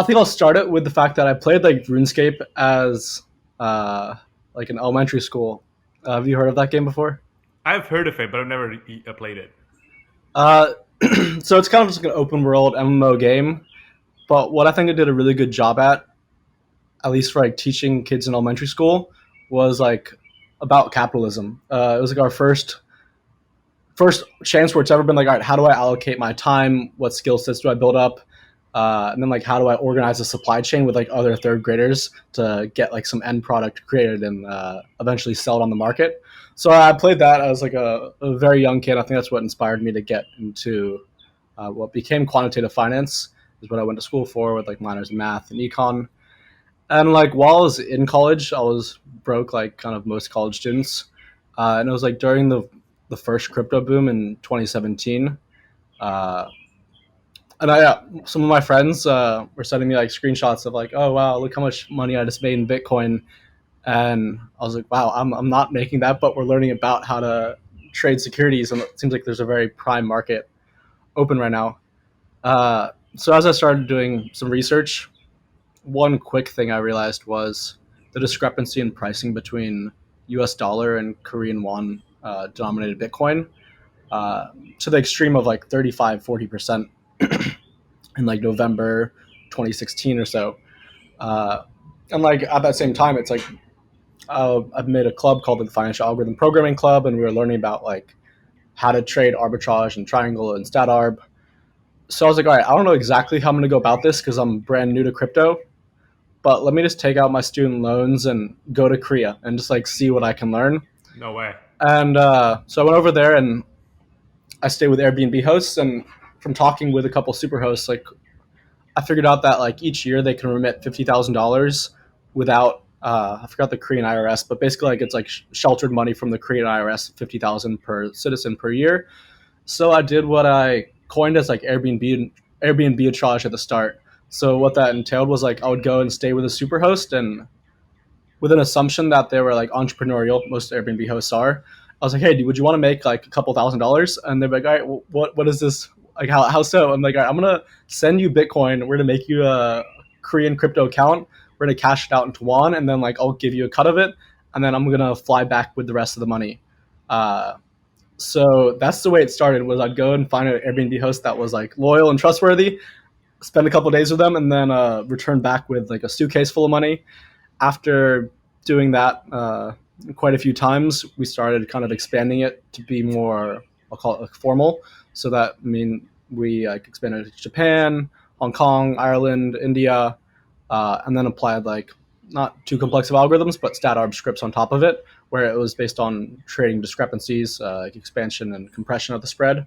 I think I'll start it with the fact that I played like RuneScape as uh, like in elementary school. Have you heard of that game before? I've heard of it, but I've never played it. Uh, so it's kind of just like an open world MMO game. But what I think I did a really good job at least for like teaching kids in elementary school, was like about capitalism. It was like our first chance where it's ever been like, all right, how do I allocate my time? What skill sets do I build up? And then like, how do I organize a supply chain with like other third graders to get like some end product created and eventually sell it on the market? So I played that as like a very young kid. I think that's what inspired me to get into what became quantitative finance, is what I went to school for with like minors in math and econ. And like while I was in college, I was broke like kind of most college students. And it was like during the first crypto boom in 2017. Uh, and some of my friends were sending me like screenshots of like, oh wow, look how much money I just made in Bitcoin. And I was like, wow, I'm not making that, but we're learning about how to trade securities, and it seems like there's a very prime market open right now. So as I started doing some research, one quick thing I realized was the discrepancy in pricing between U.S. dollar and Korean won denominated Bitcoin, uh, to the extreme of like 35-40% in like November 2016 or so. Uh, and like at that same time, it's like I've made a club called the Financial Algorithm Programming Club, and we were learning about like how to trade arbitrage and triangle and stat arb. So I was like, all right, I don't know exactly how I'm going to go about this because I'm brand new to crypto, but let me just take out my student loans and go to Korea and just like see what I can learn. No way. And so I went over there and I stayed with Airbnb hosts. And from talking with a couple super hosts, like I figured out that like each year they can remit $50,000 without I forgot the Korean IRS, but basically like it's like sheltered money from the Korean IRS, 50,000 per citizen per year. So I did what I coined as like Airbnb charge at the start. So what that entailed was like I would go and stay with a superhost, and with an assumption that they were like entrepreneurial, most Airbnb hosts are. I was like, hey, dude, would you want to make like a couple $1,000s? And they're like, all right, what is this? Like, how so? I'm like, all right, I'm gonna send you Bitcoin. We're gonna make you a Korean crypto account. We're gonna cash it out into won, and then like I'll give you a cut of it, and then I'm gonna fly back with the rest of the money. Uh, so that's the way it started. Was I'd go and find an Airbnb host that was like loyal and trustworthy, spend a couple of days with them, and then return back with like a suitcase full of money. After doing that quite a few times, we started kind of expanding it to be more, I'll call it like formal. So that we like expanded to Japan, Hong Kong, Ireland, India, and then applied like not too complex of algorithms, but stat arb scripts on top of it, where it was based on trading discrepancies, like expansion and compression of the spread.